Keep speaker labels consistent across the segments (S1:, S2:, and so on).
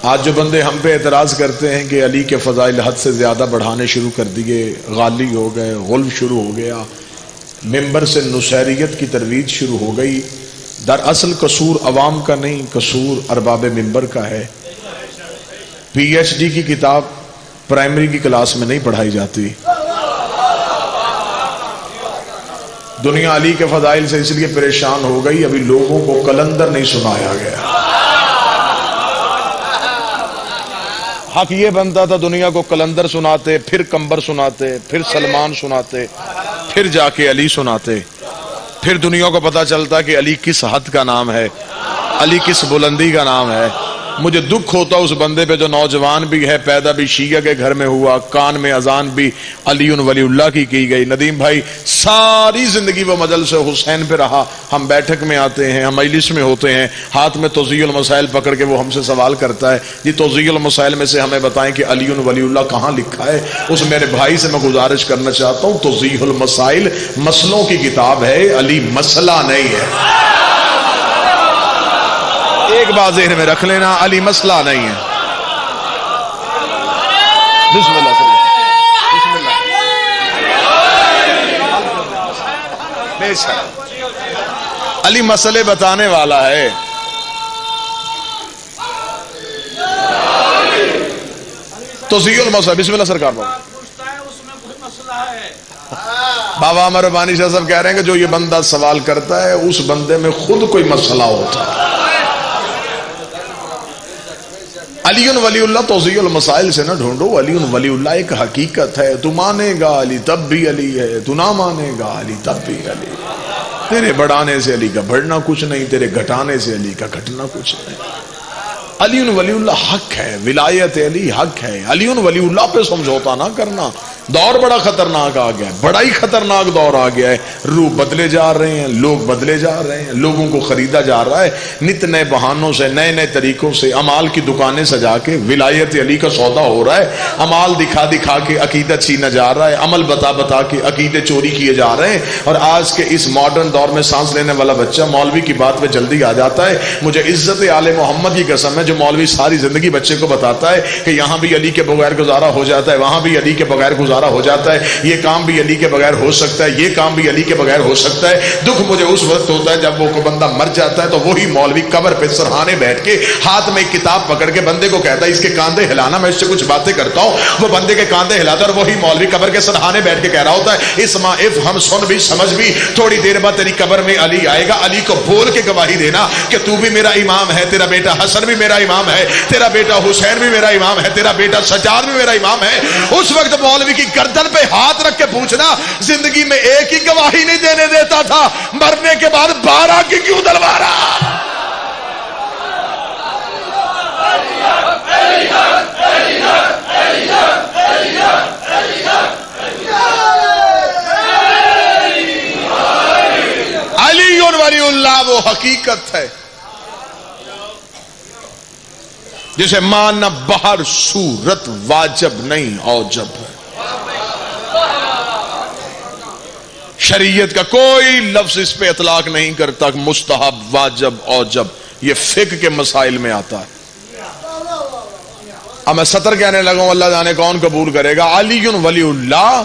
S1: آج جو بندے ہم پہ اعتراض کرتے ہیں کہ علی کے فضائل حد سے زیادہ بڑھانے شروع کر دیے، غالی ہو گئے، غلب شروع ہو گیا، ممبر سے نصیریت کی ترویج شروع ہو گئی، دراصل قصور عوام کا نہیں، قصور ارباب ممبر کا ہے۔ پی ایچ ڈی کی کتاب پرائمری کی کلاس میں نہیں پڑھائی جاتی۔ دنیا علی کے فضائل سے اس لیے پریشان ہو گئی، ابھی لوگوں کو کلندر نہیں سنایا گیا۔ حق یہ بنتا تھا دنیا کو کلندر سناتے، پھر کمبر سناتے، پھر سلمان سناتے، پھر جا کے علی سناتے، پھر دنیا کو پتا چلتا کہ علی کس حد کا نام ہے، علی کس بلندی کا نام ہے۔ مجھے دکھ ہوتا اس بندے پہ جو نوجوان بھی ہے، پیدا بھی شیعہ کے گھر میں ہوا، کان میں اذان بھی علی ولی اللہ کی گئی۔ ندیم بھائی ساری زندگی وہ مجلس حسین پہ رہا۔ ہم بیٹھک میں آتے ہیں، ہم مجلس میں ہوتے ہیں، ہاتھ میں توضیح المسائل پکڑ کے وہ ہم سے سوال کرتا ہے، جی توضیح المسائل میں سے ہمیں بتائیں کہ علی ولی اللہ کہاں لکھا ہے۔ اس میرے بھائی سے میں گزارش کرنا چاہتا ہوں، توضیح المسائل مسئلوں کی کتاب ہے، علی مسئلہ نہیں ہے۔ ایک بات ذہن میں رکھ لینا، علی مسئلہ نہیں ہے۔ بسم اللہ بسم اللہ۔ بے شک علی مسئلے بتانے والا ہے۔ توضیح المسائل بسم اللہ سرکار بابا عمر ربانی شاہ صاحب کہہ رہے ہیں کہ جو یہ بندہ سوال کرتا ہے اس بندے میں خود کوئی مسئلہ ہوتا ہے۔ علی ولی اللہ توضیح المسائل سے نہ ڈھونڈو، علی ولی اللہ ایک حقیقت ہے۔ تو مانے گا علی تب بھی علی ہے، تو نہ مانے گا علی تب بھی علی ہے۔ تیرے بڑھانے سے علی کا بڑھنا کچھ نہیں، تیرے گھٹانے سے علی کا گھٹنا کچھ نہیں۔ علی ولی اللہ حق ہے، ولایت علی حق ہے۔ علی ولی اللہ پہ سمجھوتا نہ کرنا۔ دور بڑا خطرناک آ گیا ہے، بڑا ہی خطرناک دور آ گیا ہے۔ روح بدلے جا رہے ہیں، لوگ بدلے جا رہے ہیں، لوگوں کو خریدا جا رہا ہے نت نئے بہانوں سے، نئے نئے طریقوں سے۔ امال کی دکانیں سجا کے ولایت علی کا سودا ہو رہا ہے، امال دکھا دکھا کے عقیدت چھینا جا رہا ہے، عمل بتا بتا کے عقیدے چوری کیے جا رہے ہیں۔ اور آج کے اس ماڈرن دور میں سانس لینے والا بچہ مولوی کی بات میں جلدی آ جاتا ہے۔ مجھے عزت آل محمد کی قسم ہے، جو مولوی ساری زندگی بچے کو بتاتا ہے کہ یہاں بھی علی کے بغیر گزارا ہو جاتا ہے، وہاں بھی علی کے بغیر گزارا ہو جاتا ہے، یہ کام بھی علی کے بغیر ہو سکتا ہے، یہ کام بھی علی کے بغیر ہو سکتا ہے۔ دکھ مجھے اس وقت ہوتا ہے جب وہ کو بندہ مر جاتا ہے تو وہی مولوی قبر پہ سرہانے بیٹھ کے ہاتھ میں ایک کتاب پکڑ کے بندے کو کہتا ہے اس کے کاندھے ہلانا، میں اس سے کچھ باتیں کرتا ہوں۔ وہ بندے کے کاندھے ہلاتا ہے اور وہی مولوی قبر کے سرہانے بیٹھ کے کہہ رہا ہوتا ہے اسمع افہم، سن بھی سمجھ بھی، تھوڑی دیر بعد تیری قبر میں علی آئے گا، علی کو بول کے گواہی دینا کہ تو بھی میرا امام ہے، تیرا بیٹا حسن بھی میرا امام ہے، تیرا بیٹا حسین بھی میرا امام ہے، تیرا بیٹا سجاد بھی میرا امام ہے۔ اس وقت مولوی کی گردن پہ ہاتھ رکھ کے پوچھنا زندگی میں ایک ہی گواہی نہیں دینے دیتا تھا، مرنے کے بعد 12 کی کیوں دلوارا؟ علی ولی اللہ وہ حقیقت ہے جسے ماننا بہر صورت واجب نہیں اوجب ہے۔ شریعت کا کوئی لفظ اس پہ اطلاق نہیں کرتا کہ مستحب، واجب، اوجب، یہ فقہ کے مسائل میں آتا ہے۔ اب میں 70 کہنے لگا ہوں، اللہ جانے کون قبول کرے گا۔ علی ولی اللہ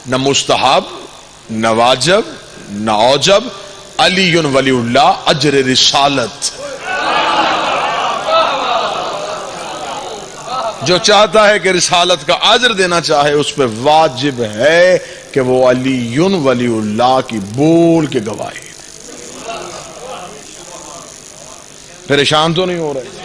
S1: نہ مستحب، نہ واجب، نہ اوجب، علی ولی اللہ اجر رسالت۔ جو چاہتا ہے کہ رسالت کا اجر دینا چاہے اس پہ واجب ہے کہ وہ علی ولی اللہ کی بول کے گواہی دے۔ پریشان تو نہیں ہو رہے؟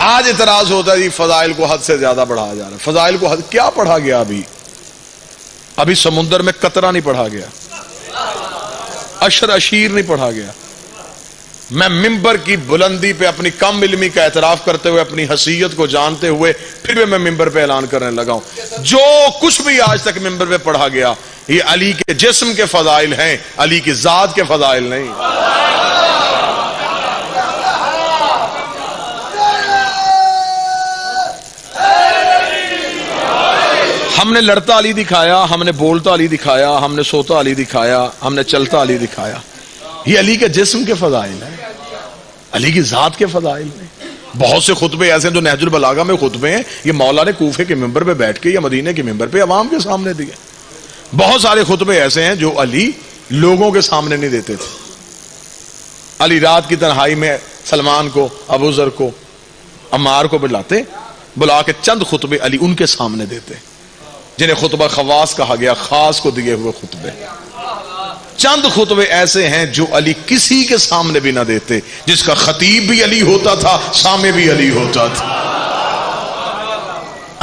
S1: آج اعتراض ہوتا ہے جی فضائل کو حد سے زیادہ بڑھایا جا رہا ہے۔ فضائل کو حد کیا پڑھا گیا؟ ابھی سمندر میں قطرہ نہیں پڑھا گیا، اشر اشیر نہیں پڑھا گیا۔ میں ممبر کی بلندی پہ اپنی کم علمی کا اعتراف کرتے ہوئے، اپنی حیثیت کو جانتے ہوئے پھر بھی میں ممبر پہ اعلان کرنے لگا ہوں، جو کچھ بھی آج تک ممبر پہ پڑھا گیا یہ علی کے جسم کے فضائل ہیں، علی کی ذات کے فضائل نہیں۔ ہم نے لڑتا علی دکھایا، ہم نے بولتا علی دکھایا، ہم نے سوتا علی دکھایا، ہم نے چلتا علی دکھایا، ہم نے سوتا علی دکھایا، ہم نے بولتا علی دکھایا، ہم نے سوتا علی دکھایا، ہم نے چلتا علی دکھایا، ہم نے سوتا علی دکھایا، ہم نے بولتا علی دکھایا، ہم نے چلتا علی دکھایا، ہم نے چلتا علی دکھایا۔ یہ علی کے جسم کے فضائل ہیں۔ علی کی ذات کے فضائل میں بہت سے خطبے ایسے ہیں جو نہج البلاغہ میں خطبے ہیں، یہ مولا نے کوفے کے ممبر پہ بیٹھ کے یا مدینے کے ممبر پہ عوام کے سامنے دیے۔ بہت سارے خطبے ایسے ہیں جو علی لوگوں کے سامنے نہیں دیتے تھے۔ علی رات کی تنہائی میں سلمان کو، ابو ذر کو، عمار کو بلا کے چند خطبے علی ان کے سامنے دیتے، جنہیں خطبہ خواص کہا گیا، خاص کو دیے ہوئے خطبے۔ چند خطبے ایسے ہیں جو علی کسی کے سامنے بھی نہ دیتے، جس کا خطیب بھی علی ہوتا تھا، سامع بھی علی ہوتا تھا۔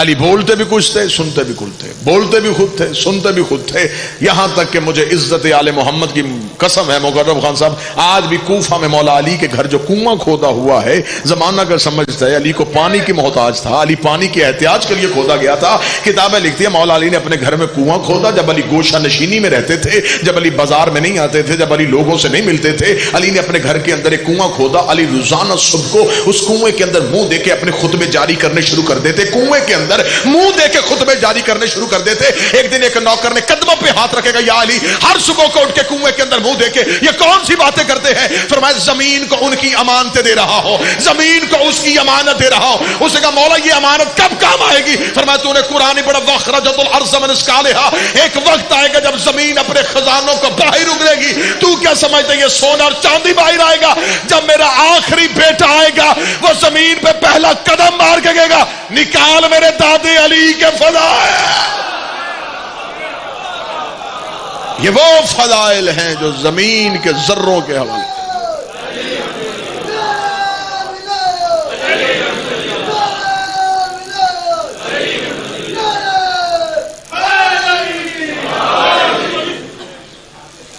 S1: علی بولتے بھی کچھ تھے، سنتے بھی کچھ تھے، بولتے بھی خود تھے، سنتے بھی خود تھے، یہاں تک کہ مجھے عزت آل محمد کی قسم ہے مقرب خان صاحب، آج بھی کوفہ میں مولا علی کے گھر جو کنواں کھودا ہوا ہے، زمانہ کا سمجھتا ہے علی کو پانی کی محتاج تھا، علی پانی کے احتیاج کے لیے کھودا گیا تھا۔ کتابیں لکھتی ہیں مولا علی نے اپنے گھر میں کنواں کھودا جب علی گوشہ نشینی میں رہتے تھے، جب علی بازار میں نہیں آتے تھے، جب علی لوگوں سے نہیں ملتے تھے، علی نے اپنے گھر کے اندر ایک کنواں کھودا۔ علی روزانہ صبح کو اس کنویں کے اندر منہ دے کے اپنے خطبے جاری کرنے شروع کر دیتے، کنویں کے اندر منہ دے کے خطبے جاری کرنے شروع کر دیتے۔ ایک دن ایک نوکر نے قدموں پہ ہاتھ رکھے گا، یا علی ہر صبح کو اٹھ کے کنویں کے اندر منہ دے کے یہ کون سی باتیں کرتے ہیں؟ فرمایا زمین کو ان کی امانتیں دے رہا ہو، زمین کو اس کی امانت دے رہا ہو۔ اس نے کہا مولا یہ امانت کب کام آئے گی؟ فرمایا تو نے قرآن پڑھا واخرجت الارض من اسقالها، ایک وقت آئے گا جب زمین اپنے خزانوں کو باہر اگلے گی، تو کیا سمجھتے یہ سونا اور چاندی باہر آئے گا؟ جب میرا آخری بیٹا آئے گا وہ زمین پہ پہلا قدم مار کے گے گا، نکال میرے دادے علی کے فضائل۔ یہ وہ فضائل ہیں جو زمین کے ذروں کے حوالے۔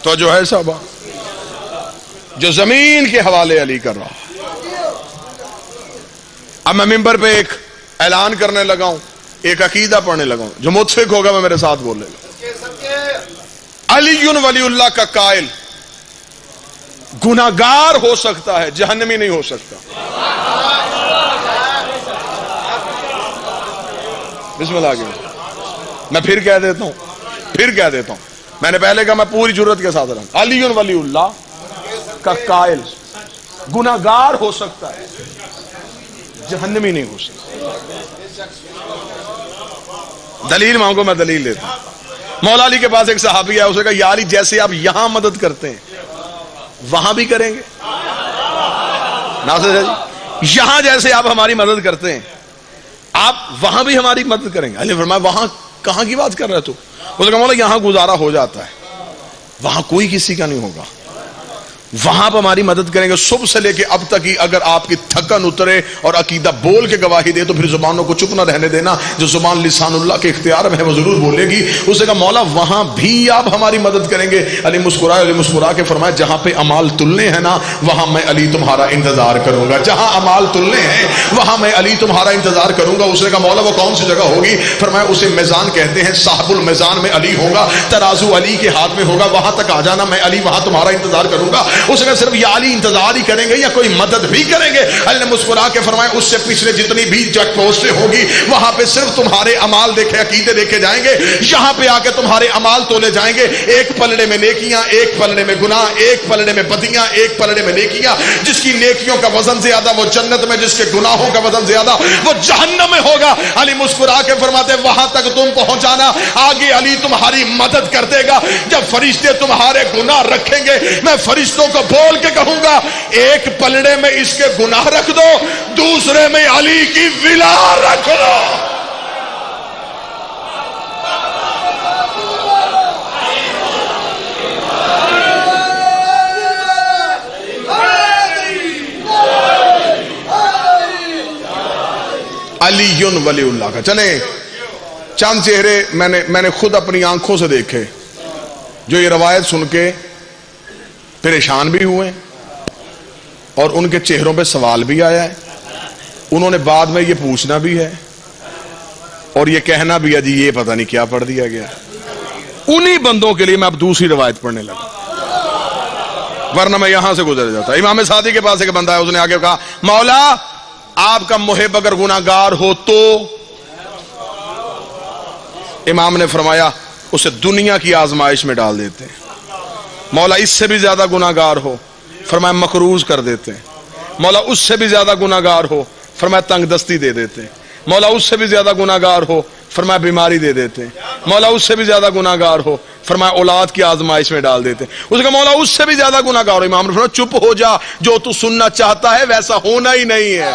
S1: تو جو ہے صاحب جو زمین کے حوالے علی کر رہا۔ اب میں ممبر پہ ایک اعلان کرنے لگا ہوں، ایک عقیدہ پڑھنے لگا ہوں، جو متفق ہوگا میں میرے ساتھ بولے گا۔ علی ولی اللہ کا قائل گناہگار ہو سکتا ہے، جہنمی نہیں ہو سکتا۔ بسم اللہ آگے میں پھر کہہ دیتا ہوں، میں نے پہلے کہا میں پوری جرت کے ساتھ رہا، علی ولی اللہ کا قائل گناہگار ہو سکتا ہے، جہنمی نہیں ہو سکتا۔ دلیل مانگو میں دلیل لیتا ہوں۔ مولا علی کے پاس ایک صحابی ہے، اسے کہا یا علی جیسے آپ یہاں مدد کرتے ہیں وہاں بھی کریں گے؟ ناصر جی یہاں جیسے آپ ہماری مدد کرتے ہیں آپ وہاں بھی ہماری مدد کریں گے؟ علی فرمایا وہاں کہاں کی بات کر رہے تو؟ اسے کہا مولا یہاں گزارا ہو جاتا ہے، وہاں کوئی کسی کا نہیں ہوگا، وہاں آپ ہماری مدد کریں گے۔ صبح سے لے کے اب تک ہی اگر آپ کی تھکن اترے اور عقیدہ بول کے گواہی دے تو پھر زبانوں کو چپ نہ رہنے دینا، جو زبان لسان اللہ کے اختیار میں ہے وہ ضرور بولے گی۔ اس نے کہا مولا وہاں بھی آپ ہماری مدد کریں گے؟ علی مسکرا کے فرمایا جہاں پہ امال تلنے ہیں نا وہاں میں علی تمہارا انتظار کروں گا، جہاں امال تلنے ہیں وہاں میں علی تمہارا انتظار کروں گا۔ اس نے کہا مولا وہ کون سی جگہ ہوگی؟ فرمایا اسے میزان کہتے ہیں، صاحب المیزان میں علی ہوگا، ترازو علی کے ہاتھ میں ہوگا، وہاں تک آ جانا، میں علی وہاں تمہارا انتظار کروں گا۔ اس نے کہا صرف یا علی انتظار ہی کریں گے یا کوئی مدد بھی کریں گے؟ علی نے مسکرا کے فرمایا اس سے پچھلے جتنی بھی چیک پوسٹیں ہوگی وہاں پہ صرف تمہارے امال دیکھے عقیدے دیکھے جائیں گے، یہاں پہ آ کے تمہارے امال تولے جائیں گے، ایک پلڑے میں نیکیاں، ایک پلڑے میں گناہ، ایک پلڑے میں بدیاں، ایک پلڑے میں نیکیاں۔ جس کی نیکیوں کا وزن زیادہ وہ جنت میں، جس کے گناہوں کا وزن زیادہ وہ جہنم میں ہوگا۔ علی مسکرا کے فرماتے وہاں تک تم پہنچ جانا، آگے علی تمہاری مدد کر دے گا۔ جب فرشتے تمہارے گناہ رکھیں گے میں فرشتوں کو بول کے کہوں گا ایک پلڑے میں اس کے گناہ رکھ دو، دوسرے میں علی کی ولا رکھ دو۔ علی ولی اللہ کا۔ چلیں چند چہرے میں نے خود اپنی آنکھوں سے دیکھے جو یہ روایت سن کے پریشان بھی ہوئے اور ان کے چہروں پہ سوال بھی آیا ہے، انہوں نے بعد میں یہ پوچھنا بھی ہے اور یہ کہنا بھی ہے جی یہ پتہ نہیں کیا پڑھ دیا گیا۔ انہی بندوں کے لیے میں اب دوسری روایت پڑھنے لگا، ورنہ میں یہاں سے گزر جاتا۔ امام صادق کے پاس ایک بندہ ہے، اس نے آگے کہا مولا آپ کا محب اگر گناہگار ہو تو؟ امام نے فرمایا اسے دنیا کی آزمائش میں ڈال دیتے ہیں۔ مولا اس سے بھی زیادہ گناہگار ہو؟ فرمایا مقروض کر دیتے ہیں۔ مولا اس سے بھی زیادہ گناہگار ہو، فرمایا تنگ دستی دے دیتے. مولا اس سے بھی زیادہ گناہگار ہو، فرمایا بیماری دے دیتے. مولا اس سے بھی زیادہ گناہگار ہو، فرمایا اولاد کی آزمائش میں ڈال دیتے. اس نے کہا مولا اس سے بھی زیادہ گناہگار ہو. امام نے فرمایا چپ ہو جا، جو تو سننا چاہتا ہے ویسا ہونا ہی نہیں ہے.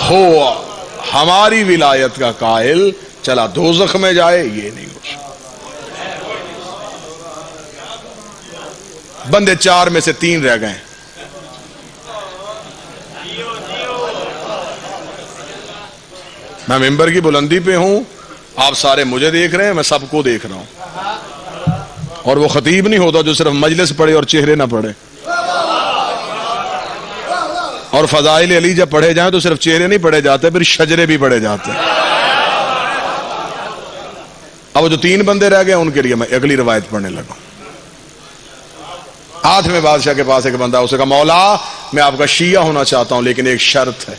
S1: ہو ہماری ولایت کا قائل چلا دوزخ میں جائے، یہ نہیں ہو سکتا. بندے 4 میں سے 3 رہ گئے. میں ممبر کی بلندی پہ ہوں، آپ سارے مجھے دیکھ رہے ہیں، میں سب کو دیکھ رہا ہوں. اور وہ خطیب نہیں ہوتا جو صرف مجلس پڑھے اور چہرے نہ پڑھے. اور فضائل علی جب پڑھے جائیں تو صرف چہرے نہیں پڑھے جاتے، پھر شجرے بھی پڑھے جاتے ہیں. اب وہ جو 3 بندے رہ گئے ان کے لیے میں اگلی روایت پڑھنے لگا. ہاتھ میں بادشاہ کے پاس ایک بندہ، اسے کہا مولا میں آپ کا شیعہ ہونا چاہتا ہوں لیکن ایک شرط ہے.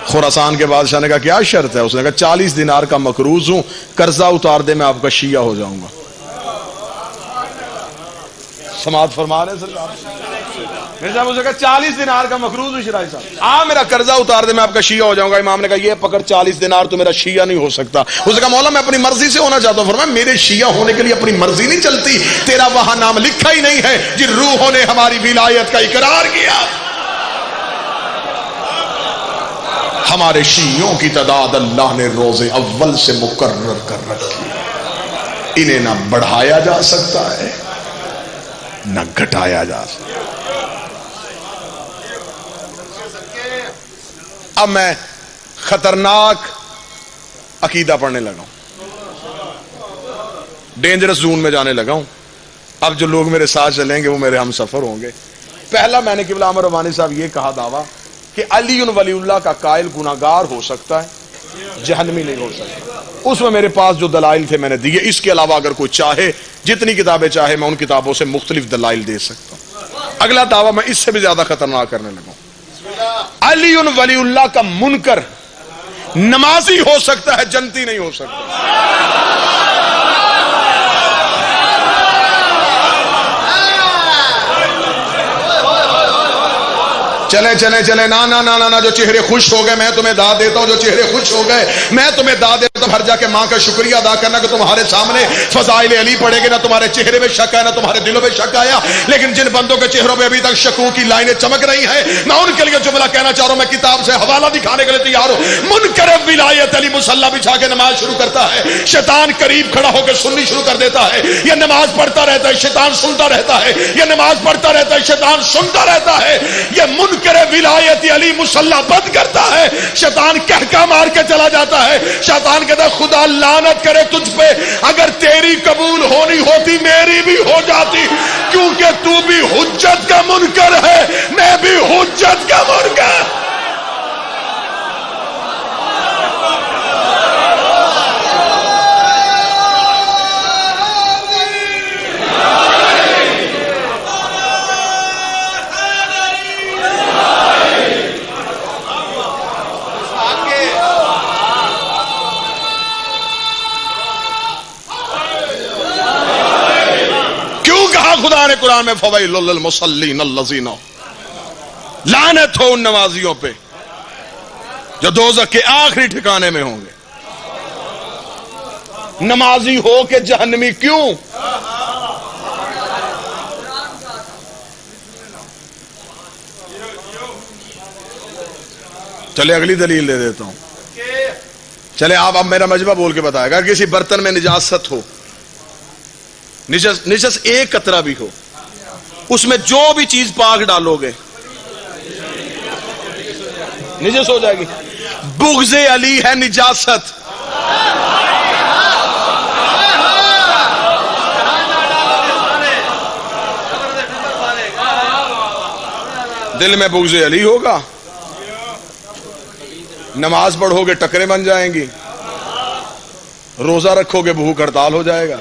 S1: خراسان کے بادشاہ نے کہا کیا شرط ہے؟ اس نے کہا 40 دینار کا مقروض ہوں، قرضہ اتار دے میں آپ کا شیعہ ہو جاؤں گا. سماعت فرما رہے صاحب، اسے کہا 40 دینار کا مقروض ہوں شرائی صاحب، میرا قرضہ اتار دے میں آپ کا شیعہ ہو جاؤں گا. امام نے کہا یہ پکڑ 40 دینار تو میرا شیعہ نہیں ہو سکتا. اس نے کہا مولا میں اپنی مرضی سے ہونا چاہتا ہوں. فرمایا میرے شیعہ ہونے کے لیے اپنی مرضی نہیں چلتی، تیرا وہاں نام لکھا ہی نہیں ہے. جن روحوں نے ہماری ولایت کا اقرار کیا، ہمارے شیعوں کی تعداد اللہ نے روز اول سے مقرر کر رکھی ہے. انہیں نہ بڑھایا جا سکتا ہے نہ گھٹایا جا سکتا. اب میں خطرناک عقیدہ پڑھنے لگا ہوں، ڈینجرس زون میں جانے لگا ہوں. اب جو لوگ میرے ساتھ چلیں گے وہ میرے ہم سفر ہوں گے. پہلا میں نے قبلہ عمر ربانی صاحب یہ کہا دعویٰ کہ علی ولی اللہ کا قائل گناہگار ہو سکتا ہے، جہنمی نہیں ہو سکتا. اس میں میرے پاس جو دلائل تھے میں نے دیے. اس کے علاوہ اگر کوئی چاہے جتنی کتابیں چاہے میں ان کتابوں سے مختلف دلائل دے سکتا ہوں. اگلا دعویٰ میں اس سے بھی زیادہ خطرناک کرنے لگا ہوں. علی ولی اللہ کا منکر نمازی ہو سکتا ہے، جنتی نہیں ہو سکتا. چلے چلے چلے نا نا نا نا جو چہرے خوش ہو گئے میں تمہیں داد دیتا ہوں. جو چہرے خوش ہو گئے میں تمہیں داد دیتا ہوں. ہر جا کے ماں کا شکریہ ادا کرنا کہ تمہارے سامنے فضائل علی پڑھے گے، نہ تمہارے چہرے میں شک آیا نہ تمہارے دلوں میں شک آیا. لیکن جن بندوں کے چہروں پہ ابھی تک شکوک کی لائنیں چمک رہی ہیں، میں ان کے لیے جملہ کہنا چاہ رہا ہوں. میں کتاب سے حوالہ دکھانے کے لیے تیار ہوں. منکر ولایت علی مصلی بچھا کے نماز شروع کرتا ہے، شیطان قریب کھڑا ہو کے سننی شروع کر دیتا ہے. یہ نماز پڑھتا رہتا ہے، شیطان سنتا رہتا ہے. یہ نماز پڑھتا رہتا ہے، شیطان سنتا رہتا ہے. یہ منکر ولایت علی مصلی بند کرتا ہے، شیطان کہکا مار کے چلا جاتا ہے. شیطان کہتا ہے خدا لعنت کرے تجھ پہ، اگر تیری قبول ہونی ہوتی میری بھی ہو جاتی، کیونکہ تو بھی حجت کا منکر ہے، میں بھی حجت کا منکر. خدا نے قرآن میں فویل للمصلین الذین، لعنت ہو ان نمازیوں پہ جو دوزخ کے آخری ٹھکانے میں ہوں گے. نمازی ہو کے جہنمی کیوں؟ چلے اگلی دلیل دے دیتا ہوں. چلے آپ اب میرا مجمع بول کے بتائے گا کسی برتن میں نجاست ہو، نجس ایک قطرہ بھی ہو، اس میں جو بھی چیز پاک ڈالو گے نجس ہو جائے گی. بغض علی ہے نجاست. دل میں بغض علی ہوگا، نماز پڑھو گے ٹکرے بن جائیں گی، روزہ رکھو گے بھوک ہڑتال ہو جائے گا.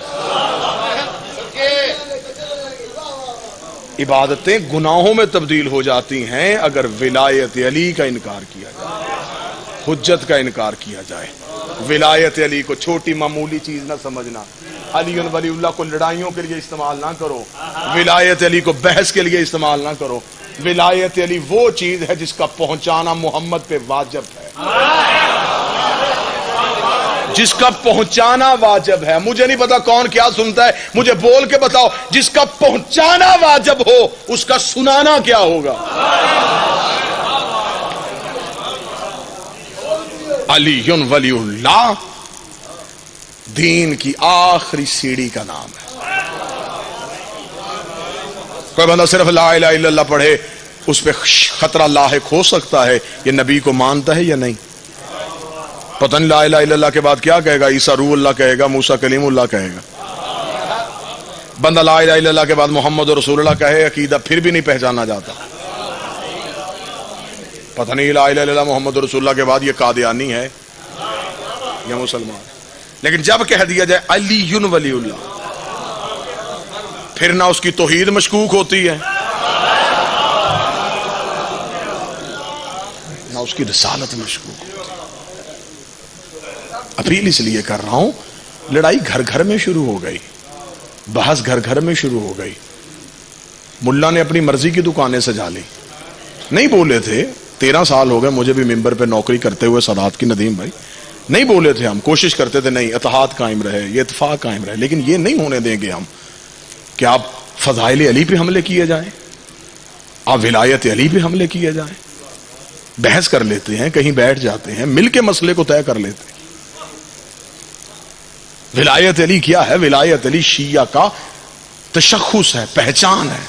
S1: عبادتیں گناہوں میں تبدیل ہو جاتی ہیں اگر ولایت علی کا انکار کیا جائے، حجت کا انکار کیا جائے. ولایت علی کو چھوٹی معمولی چیز نہ سمجھنا. علی ولی اللہ کو لڑائیوں کے لیے استعمال نہ کرو. ولایت علی کو بحث کے لیے استعمال نہ کرو. ولایت علی وہ چیز ہے جس کا پہنچانا محمد پہ واجب ہے. جس کا پہنچانا واجب ہے. مجھے نہیں پتا کون کیا سنتا ہے, مجھے بول کے بتاؤ. جس کا پہنچانا واجب ہو اس کا سنانا کیا ہوگا؟ علی ولی اللہ دین کی آخری سیڑھی کا نام ہے. کوئی بندہ صرف لا الہ الا اللہ پڑھے, اس پہ خطرہ لاحق ہو سکتا ہے. یہ نبی کو مانتا ہے یا نہیں؟ پتہ نہیں لا الہ الا اللہ کے بعد کیا کہے گا. عیسیٰ روح اللہ کہے گا, موسیٰ کلیم اللہ کہے گا. بندہ لا الہ الا اللہ کے بعد محمد رسول اللہ کہے, عقیدہ پھر بھی نہیں پہچانا جاتا. پتہ نہیں لا الہ الا اللہ محمد رسول اللہ کے بعد یہ قادیانی ہے یا مسلمان. لیکن جب کہہ دیا جائے علی ولی اللہ, پھر نہ اس کی توحید مشکوک ہوتی ہے نہ اس کی رسالت مشکوک ہوتی ہے. اپیل اس لیے کر رہا ہوں, لڑائی گھر گھر میں شروع ہو گئی, بحث گھر گھر میں شروع ہو گئی. ملا نے اپنی مرضی کی دکانیں سجا لی. نہیں بولے تھے, 13 سال ہو گئے مجھے بھی ممبر پہ نوکری کرتے ہوئے سادات کی ندیم بھائی. نہیں بولے تھے, ہم کوشش کرتے تھے نہیں اتحاد قائم رہے, یہ اتفاق قائم رہے. لیکن یہ نہیں ہونے دیں گے ہم کہ آپ فضائل علی پہ حملے کیے جائیں, آپ ولایت علی پہ حملے کیے جائیں. بحث کر لیتے ہیں, کہیں بیٹھ جاتے ہیں, مل کے مسئلے کو طے کر لیتے ہیں. ولایت علی کیا ہے؟ ولایت علی شیعہ کا تشخص ہے, پہچان ہے.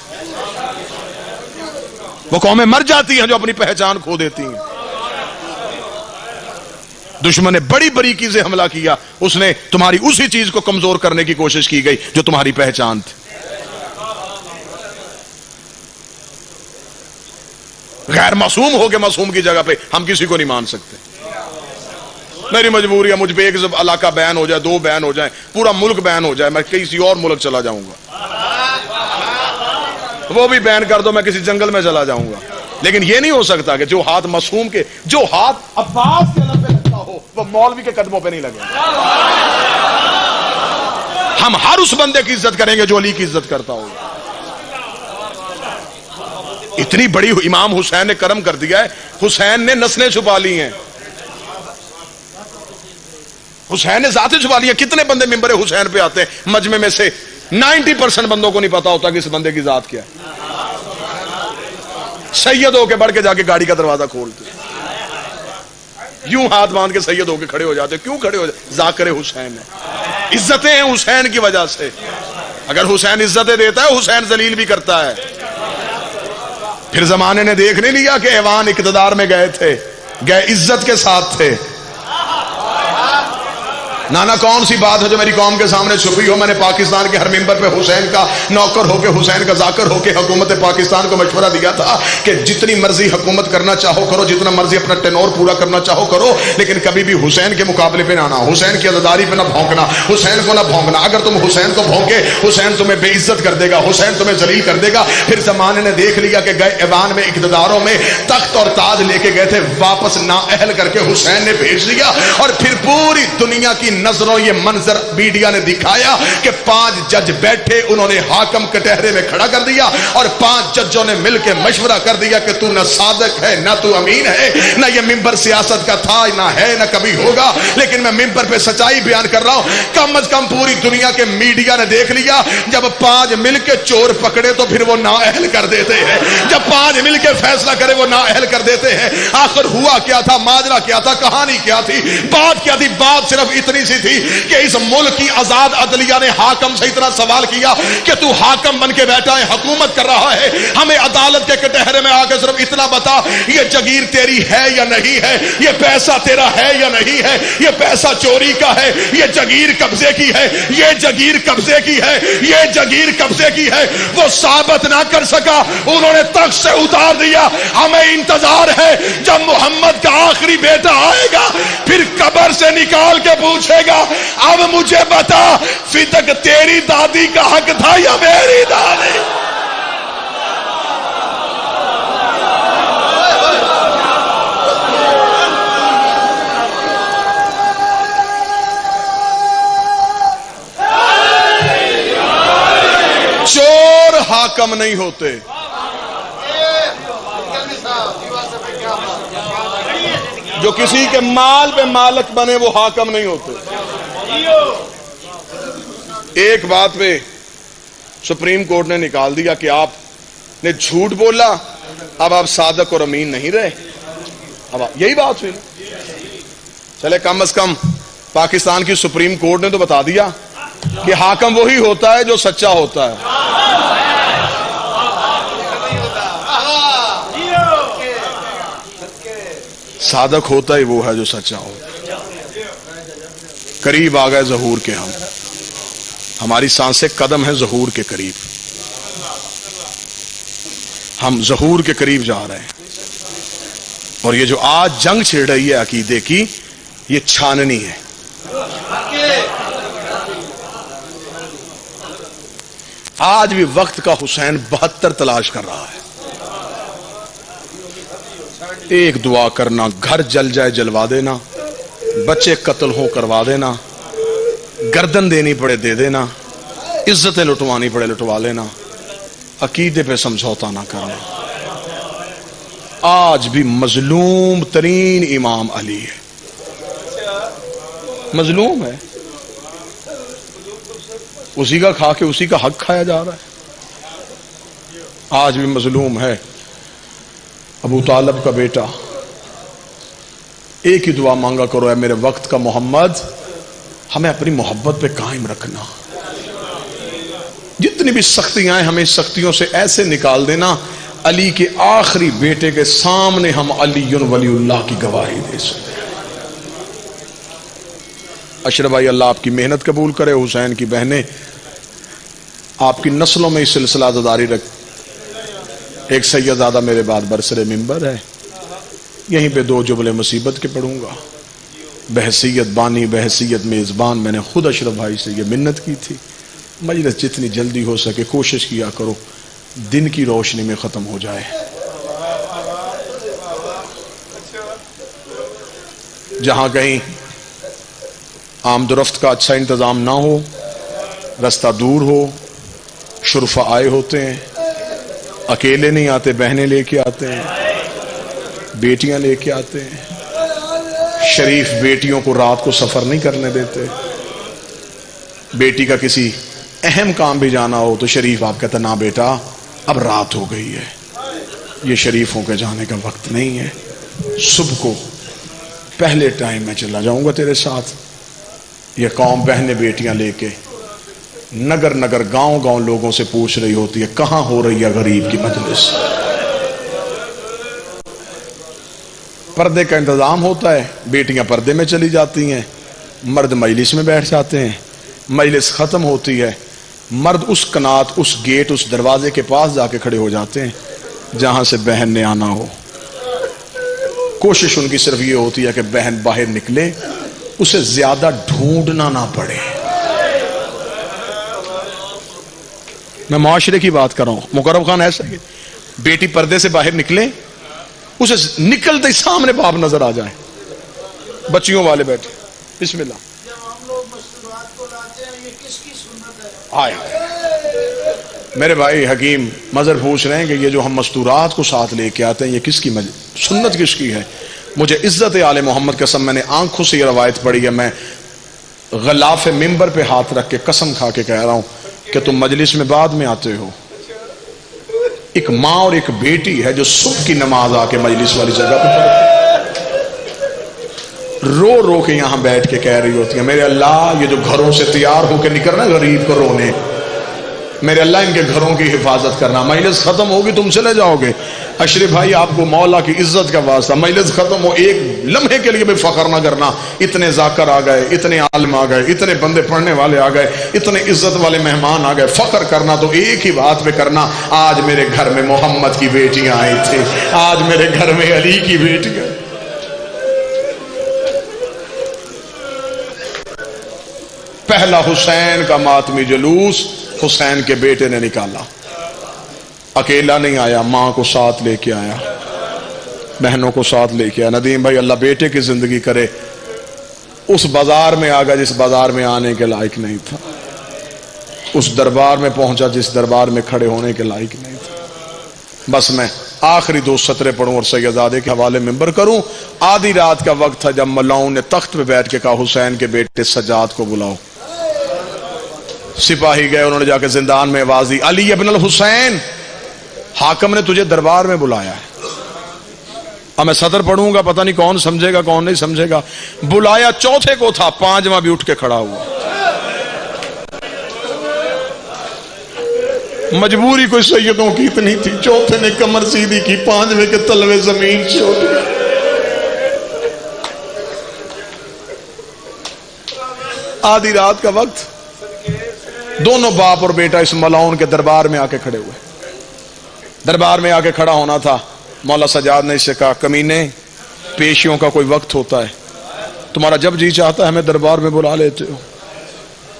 S1: وہ قومیں مر جاتی ہیں جو اپنی پہچان کھو دیتی ہیں. دشمن نے بڑی بریکی سے حملہ کیا, اس نے تمہاری اسی چیز کو کمزور کرنے کی کوشش کی گئی جو تمہاری پہچان تھی. غیر معصوم ہو کے معصوم کی جگہ پہ ہم کسی کو نہیں مان سکتے. میری مجبوری ہے, مجھ پہ ایک علاقہ بین ہو جائے, 2 بین ہو جائیں, پورا ملک بین ہو جائے, میں کسی اور ملک چلا جاؤں گا. وہ بھی بین کر دو, میں کسی جنگل میں چلا جاؤں گا. لیکن یہ نہیں ہو سکتا کہ جو ہاتھ معصوم کے, جو ہاتھ عباس کے لب پہ لگتا ہو وہ مولوی کے قدموں پہ نہیں لگے. ہم ہر اس بندے کی عزت کریں گے جو علی کی عزت کرتا ہوگا. اتنی بڑی امام حسین نے کرم کر دیا ہے, حسین نے نسلیں چھپا لی ہیں, حسین نے ذاتیں چھپا لی ہیں. کتنے بندے ممبر حسین پہ آتے ہیں, مجمع میں سے 90% بندوں کو نہیں پتا ہوتا کہ اس بندے کی ذات کیا ہے. سید ہو کے بڑھ کے جا کے گاڑی کا دروازہ کھولتے, یوں ہاتھ باندھ کے سید ہو کے کھڑے ہو جاتے. کیوں کھڑے ہو جاتے؟ ذاکر حسین ہے, عزتیں ہیں حسین کی وجہ سے. اگر حسین عزتیں دیتا ہے, حسین ذلیل بھی کرتا ہے. پھر زمانے نے دیکھ نہیں لیا کہ ایوان اقتدار میں گئے تھے, گئے عزت کے ساتھ تھے. نانا کون سی بات ہے جو میری قوم کے سامنے چھپی ہو؟ میں نے پاکستان کے ہر ممبر پہ حسین کا نوکر ہو کے, حسین کا ذاکر ہو کے حکومت پاکستان کو مشورہ دیا تھا کہ جتنی مرضی حکومت کرنا چاہو کرو, جتنا مرضی اپنا ٹینور پورا کرنا چاہو کرو, لیکن کبھی بھی حسین کے مقابلے پہ نہ آنا, حسین کی عزاداری پہ نہ بھونکنا, حسین کو نہ بھونکنا. اگر تم حسین کو بھونکے, حسین تمہیں بے عزت کر دے گا, حسین تمہیں ذلیل کر دے گا. پھر زمانے نے دیکھ لیا کہ گئے ایوان میں اقتداروں میں تخت اور تاج لے کے گئے تھے, واپس نااہل کر کے حسین نے بھیج دیا. اور پھر پوری دنیا کی نظروں یہ منظر میڈیا نے دکھایا کہ 5 جج بیٹھے, انہوں نے حاکم کٹہرے میں کھڑا کر دیا اور 5 ججوں نے مل کے مشورہ کر دیا کہ تو نہ صادق ہے, نہ تو امین ہے, نہ یہ ممبر سیاست کا تھا, نہ ہے, نہ کبھی ہوگا. لیکن میں ممبر پہ سچائی بیان کر رہا ہوں. کم از کم پوری دنیا کے میڈیا نے دیکھ لیا, جب 5 مل کے چور پکڑے تو پھر وہ نااہل کر دیتے ہیں, جب 5 مل کے فیصلہ کرے وہ نااہل کر دیتے ہیں. آخر ہوا کیا تھا, ماجرا کیا تھا, کہانی کیا تھی, بات کیا تھی؟ بات صرف اتنی سی تھی کہ اس ملک کی آزاد عدلیہ نے حاکم سے اتنا سوال کیا کہ تو حاکم بن کے بیٹھا ہے, حکومت کر رہا ہے, ہمیں عدالت کے کٹہرے میں آ کے صرف اتنا بتا, یہ جگیر تیری ہے یا نہیں ہے, یہ پیسہ تیرا ہے یا نہیں ہے, یہ پیسہ چوری کا ہے, یہ جگیر قبضے کی ہے, یہ جگیر قبضے کی ہے, یہ جگیر قبضے کی ہے. وہ ثابت نہ کر سکا, انہوں نے تخت سے اتار دیا. ہمیں انتظار ہے جب محمد کا آخری بیٹا آئے گا, پھر قبر سے نکال کے پوچھے گا, اب مجھے بتا فدق تیری دادی کا حق تھا یا میری دادی؟ چور حاکم نہیں ہوتے، جو کسی کے مال پہ مالک بنے وہ حاکم نہیں ہوتے۔ ایک بات پہ سپریم کورٹ نے نکال دیا کہ آپ نے جھوٹ بولا، اب آپ صادق اور امین نہیں رہے، اب یہی بات ہوئی۔ چلے کم از کم پاکستان کی سپریم کورٹ نے تو بتا دیا کہ حاکم وہی ہوتا ہے جو سچا ہوتا ہے۔ صادق ہوتا ہی وہ ہے جو سچا ہوتا ہے۔ قریب آ گئے ظہور کے، ہماری سانسیں قدم ہیں ظہور کے قریب، ہم ظہور کے قریب جا رہے ہیں۔ اور یہ جو آج جنگ چھڑ رہی ہے عقیدے کی، یہ چھاننی ہے۔ آج بھی وقت کا حسین 72 تلاش کر رہا ہے۔ ایک دعا کرنا، گھر جل جائے جلوا دینا، بچے قتل ہو کروا دینا، گردن دینی پڑے دے دینا، عزتیں لٹوانی پڑے لٹوا لینا، عقیدے پہ سمجھوتا نہ کرنا۔ آج بھی مظلوم ترین امام علی ہے، مظلوم ہے، اسی کا کھا کے اسی کا حق کھایا جا رہا ہے۔ آج بھی مظلوم ہے ابو طالب کا بیٹا۔ ایک ہی دعا مانگا کرو، اے میرے وقت کا محمد، ہمیں اپنی محبت پہ قائم رکھنا، جتنی بھی سختیاں ہیں ہمیں سختیوں سے ایسے نکال دینا علی کے آخری بیٹے کے سامنے ہم علی ولی اللہ کی گواہی دے سکتے۔ اشرف بھائی اللہ آپ کی محنت قبول کرے، حسین کی بہنیں آپ کی نسلوں میں اس سلسلہ داری رکھ۔ ایک سیدزادہ میرے بعد برسر منبر ہے، یہیں پہ 2 جملے مصیبت کے پڑھوں گا۔ بحیثیت بانی، بحیثیت میزبان، میں نے خود اشرف بھائی سے یہ منت کی تھی، مجلس جتنی جلدی ہو سکے کوشش کیا کرو دن کی روشنی میں ختم ہو جائے۔ جہاں کہیں آمد و رفت کا اچھا انتظام نہ ہو، رستہ دور ہو، شرفا آئے ہوتے ہیں، اکیلے نہیں آتے، بہنیں لے کے آتے ہیں، بیٹیاں لے کے آتے ہیں۔ شریف بیٹیوں کو رات کو سفر نہیں کرنے دیتے۔ بیٹی کا کسی اہم کام بھی جانا ہو تو شریف آپ کہتے ہیں نا بیٹا اب رات ہو گئی ہے، یہ شریفوں کے جانے کا وقت نہیں ہے، صبح کو پہلے ٹائم میں چلا جاؤں گا تیرے ساتھ۔ یہ قوم بہنیں بیٹیاں لے کے نگر نگر گاؤں گاؤں لوگوں سے پوچھ رہی ہوتی ہے کہاں ہو رہی ہے غریب کی مجلس۔ پردے کا انتظام ہوتا ہے، بیٹیاں پردے میں چلی جاتی ہیں، مرد مجلس میں بیٹھ جاتے ہیں، مجلس ختم ہوتی ہے، مرد اس کنات، اس گیٹ، اس دروازے کے پاس جا کے کھڑے ہو جاتے ہیں جہاں سے بہن نے آنا ہو۔ کوشش ان کی صرف یہ ہوتی ہے کہ بہن باہر نکلے، اسے زیادہ ڈھونڈنا نہ پڑے۔ میں معاشرے کی بات کر رہا ہوں، مقرب خان ایسا ہے، بیٹی پردے سے باہر نکلے، اسے نکلتے ہی سامنے باپ نظر آ جائے، بچیوں والے بیٹھے، بسم اللہ۔ آئے میرے بھائی حکیم مظہر پوچھ رہے ہیں کہ یہ جو ہم مستورات کو ساتھ لے کے آتے ہیں یہ کس کی سنت کس کی ہے؟ مجھے عزت آل محمد قسم، میں نے آنکھوں سے یہ روایت پڑھی ہے، میں غلاف منبر پہ ہاتھ رکھ کے قسم کھا کے کہہ رہا ہوں کہ تم مجلس میں بعد میں آتے ہو۔ ایک ماں اور ایک بیٹی ہے جو صبح کی نماز آ کے مجلس والی جگہ پہ پڑھتی، رو رو کے یہاں بیٹھ کے کہہ رہی ہوتی ہے میرے اللہ یہ جو گھروں سے تیار ہو کے نکل رہا ہے غریب کو رونے، میرے اللہ ان کے گھروں کی حفاظت کرنا، مجلس ختم ہوگی تم چلے جاؤ گے۔ اشرف بھائی آپ کو مولا کی عزت کا واسطہ، مجلس ختم ہو ایک لمحے کے لیے بھی فخر نہ کرنا، اتنے ذاکر آ گئے، اتنے عالم آ گئے، اتنے بندے پڑھنے والے آ گئے، اتنے عزت والے مہمان آ گئے، فخر کرنا تو ایک ہی بات پہ کرنا، آج میرے گھر میں محمد کی بیٹیاں آئی تھی، آج میرے گھر میں علی کی بیٹیاں۔ پہلا حسین کا ماتمی جلوس حسین کے بیٹے نے نکالا، اکیلا نہیں آیا، ماں کو ساتھ لے کے آیا، بہنوں کو ساتھ لے کے آیا۔ ندیم بھائی اللہ بیٹے کی زندگی کرے، اس بازار میں آ گیا جس بازار میں آنے کے لائق نہیں تھا، اس دربار میں پہنچا جس دربار میں کھڑے ہونے کے لائق نہیں تھا۔ بس میں آخری 2 سطریں پڑھوں اور سیدزادے کے حوالے منبر کروں۔ آدھی رات کا وقت تھا جب ملاؤں نے تخت پہ بیٹھ کے کہا حسین کے بیٹے سجاد کو بلاؤ۔ سپاہی گئے، انہوں نے جا کے زندان میں آواز دی، علی ابن الحسین، حاکم نے تجھے دربار میں بلایا ہے۔ اب میں صدر پڑھوں گا، پتہ نہیں کون سمجھے گا کون نہیں سمجھے گا۔ بلایا چوتھے کو تھا، 5واں بھی اٹھ کے کھڑا ہوا۔ مجبوری کوئی سیدوں کی اتنی تھی، چوتھے نے کمر سیدھی کی، 5ویں کے تلوے زمین چھوڑ گئے۔ آدھی رات کا وقت، دونوں باپ اور بیٹا اس ملاؤن کے دربار میں آ کے کھڑے ہوئے۔ دربار میں آ کے کھڑا ہونا تھا، مولا سجاد نے اس سے کہا کمینے، پیشیوں کا کوئی وقت ہوتا ہے، تمہارا جب جی چاہتا ہے ہمیں دربار میں بلا لیتے ہو۔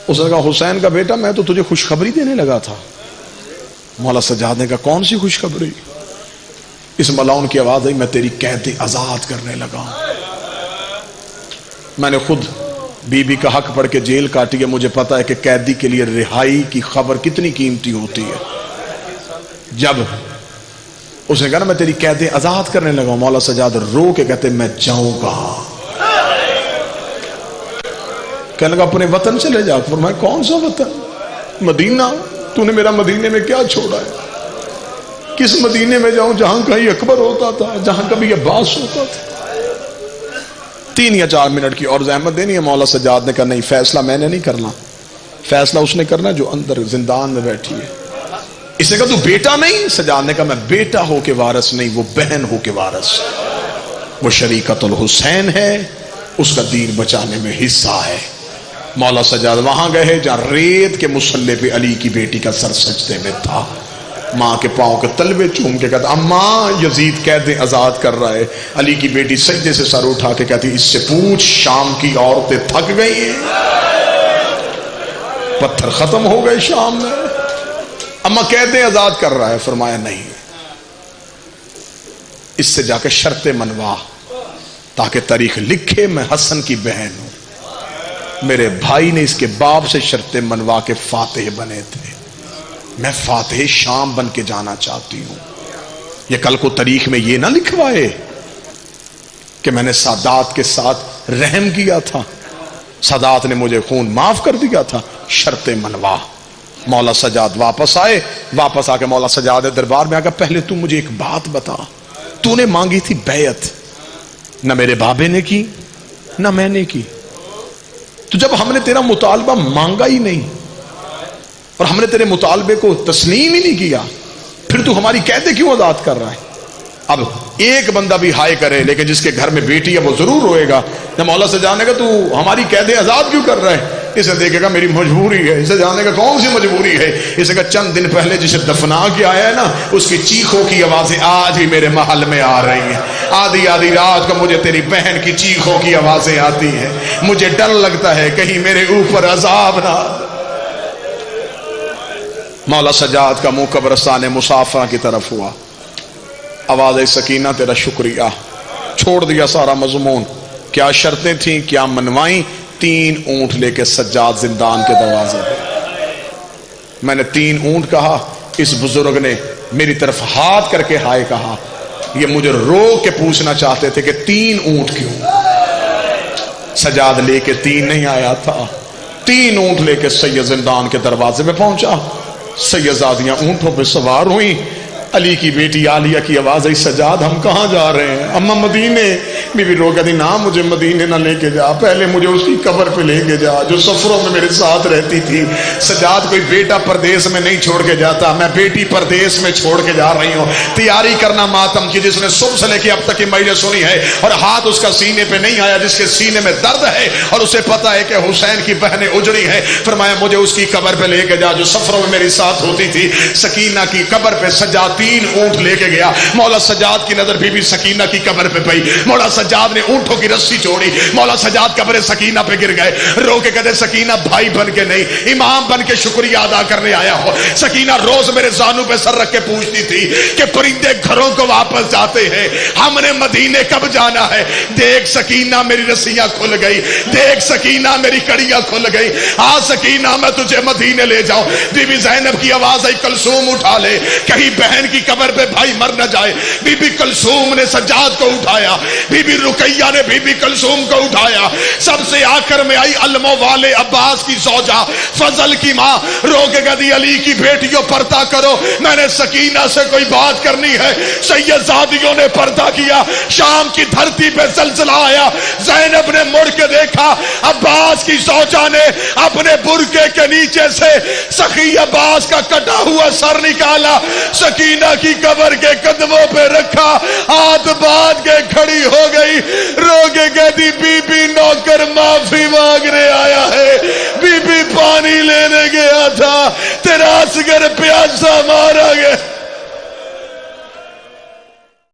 S1: اس نے کہا حسین کا بیٹا میں تو تجھے خوشخبری دینے لگا تھا۔ مولا سجاد نے کہا کون سی خوشخبری؟ اس ملاؤن کی آواز آئی، میں تیری قید آزاد کرنے لگا ہوں۔ میں نے خود بی بی کا حق پڑھ کے جیل کاٹی ہے، مجھے پتا ہے کہ قیدی کے لیے رہائی کی خبر کتنی قیمتی ہوتی ہے۔ جب اس نے کہا نا میں تیری قید آزاد کرنے لگا ہوں، مولا سجاد رو کے کہتے میں جاؤں کہاں؟ کہنے لگا اپنے وطن چلے جا۔ فرمایا کون سا وطن؟ مدینہ۔ تو نے میرا مدینے میں کیا چھوڑا ہے؟ کس مدینے میں جاؤں جہاں کہیں اکبر ہوتا تھا، جہاں کبھی عباس ہوتا تھا؟ 3 یا 4 منٹ کی اور زحمت دینی ہے۔ مولا سجاد نے کہا نہیں، فیصلہ میں نے نہیں کرنا، فیصلہ اس نے کرنا جو اندر زندان میں بیٹھی ہے۔ اس نے کہا تو بیٹا نہیں؟ سجاد نے کہا میں بیٹا ہو کے وارث نہیں، وہ بہن ہو کے وارث، وہ شریکت الحسین ہے، اس کا دین بچانے میں حصہ ہے۔ مولا سجاد وہاں گئے جہاں ریت کے مصلے پہ علی کی بیٹی کا سر سجدے میں تھا، ماں کے پاؤں کے تلوے چوم کے کہتا اماں یزید قید آزاد کر رہا ہے۔ علی کی بیٹی سجدے سے سر اٹھا کے کہتی اس سے پوچھ شام کی عورتیں تھک گئی ہیں، پتھر ختم ہو گئے شام میں، اماں قید آزاد کر رہا ہے؟ فرمایا نہیں، اس سے جا کے شرط منوا تاکہ تاریخ لکھے میں حسن کی بہن ہوں۔ میرے بھائی نے اس کے باپ سے شرط منوا کے فاتح بنے تھے، میں فاتح شام بن کے جانا چاہتی ہوں۔ یہ کل کو تاریخ میں یہ نہ لکھوائے کہ میں نے سادات کے ساتھ رحم کیا تھا، سادات نے مجھے خون معاف کر دیا تھا۔ شرط منوا۔ مولا سجاد واپس آئے، واپس آ کے مولا سجاد دربار میں آ کے پہلے تو مجھے ایک بات بتا، تو نے مانگی تھی بیعت، نہ میرے بابے نے کی نہ میں نے کی، تو جب ہم نے تیرا مطالبہ مانگا ہی نہیں اور ہم نے تیرے مطالبے کو تسلیم ہی نہیں کیا، پھر تو ہماری قیدیں کیوں آزاد کر رہا ہے؟ اب ایک بندہ بھی ہائے کرے لیکن جس کے گھر میں بیٹی ہے وہ ضرور روئے گا۔ جب مولا سے جانے گا تو ہماری قیدیں آزاد کیوں کر رہا ہے؟ اسے دیکھے گا میری مجبوری ہے۔ اسے جانے گا کون سی مجبوری ہے؟ اسے کہا چند دن پہلے جسے دفنا کے آیا ہے نا، اس کی چیخوں کی آوازیں آج بھی میرے محل میں آ رہی ہیں۔ آدھی آدھی رات کو مجھے تیری بہن کی چیخوں کی آوازیں آتی ہیں، مجھے ڈر لگتا ہے کہیں میرے اوپر عذاب نہ۔ مولا سجاد کا منہ قبرستان مسافرہ کی طرف ہوا، آواز سکینہ تیرا شکریہ، چھوڑ دیا سارا مضمون، کیا شرطیں تھیں کیا منوائیں؟ 3 اونٹ لے کے سجاد زندان کے دروازے پہ۔ میں نے 3 اونٹ کہا، اس بزرگ نے میری طرف ہاتھ کر کے ہائے کہا، یہ مجھے رو کے پوچھنا چاہتے تھے کہ 3 اونٹ کیوں؟ سجاد لے کے 3 نہیں آیا تھا، 3 اونٹ لے کے سید زندان کے دروازے پہ پہنچا۔ سیدزادیاں اونٹوں پہ سوار ہوئیں، علی کی بیٹی عالیہ کی آواز آئی سجاد ہم کہاں جا رہے ہیں؟ اماں مدینے۔ بی بی رو کہتی نہ مجھے مدینے نہ لے کے جا، پہلے مجھے اس کی قبر پہ لے کے جا جو سفروں میں میرے ساتھ رہتی تھی۔ سجاد کوئی بیٹا پردیس میں نہیں چھوڑ کے جاتا، میں بیٹی پردیس میں چھوڑ کے جا رہی ہوں۔ تیاری کرنا ماتم کی، جس نے صبح سے لے کے اب تک کی مجلس سنی ہے اور ہاتھ اس کا سینے پہ نہیں آیا، جس کے سینے میں درد ہے اور اسے پتا ہے کہ حسین کی بہنیں اجڑی ہیں، فرمایا مجھے اس کی قبر پہ لے کے جا جو سفروں میں میرے ساتھ ہوتی تھی۔ سکینہ کی قبر پہ سجاد 3 اونٹ لے کے گیا. مولا سجاد کی نظر بی بی سکینہ کی قبر پہ پئی. مولا سجاد نے اونٹوں کی رسی چھوڑی. مولا سجاد قبر سکینہ پہ گر گئے. رو کے کہتے سکینہ بھائی بن کے نہیں امام بن کے شکریہ ادا کرنے آیا ہو. سکینہ روز میرے زانو پہ سر رکھ کے پوچھتی تھی کہ پرندے گھروں کو واپس جاتے ہیں, ہم نے مدینے کب جانا ہے. دیکھ سکینہ میری رسیاں کھل گئی, دیکھ سکینہ میری کڑیاں کھل گئی. آ سکینہ میں تجھے مدینے لے جاؤں. بی بی زینب کی آواز آئی کلثوم اٹھا لے, کہیں بہن کی قبر پہ بھائی مر نہ جائے. بی بی کلثوم نے سجاد کو اٹھایا, بی بی رقیہ نے بی بی کلثوم کو اٹھایا. سب سے آخر میں آئی علمو والے عباس کی زوجہ فضل کی ماں, رو کے کہتی علی کی بیٹیوں پردہ کرو, میں نے سکینہ سے کوئی بات کرنی ہے. سیدزادیوں نے پردہ کیا. شام کی دھرتی پہ زلزلہ آیا. زینب نے مڑ کے دیکھا, عباس کی زوجہ نے اپنے برقعے کے نیچے سے سخی عباس کا کٹا ہوا سر نکالا, سکینہ کی قبر کے قدموں پہ رکھا, ہاتھ باندھ کے کھڑی ہو گئی. رو کے کہتی بی بی نوکر معافی مانگنے آیا ہے, بی بی پانی لینے گیا تھا, تیرا اصغر پیاسا مارا گیا.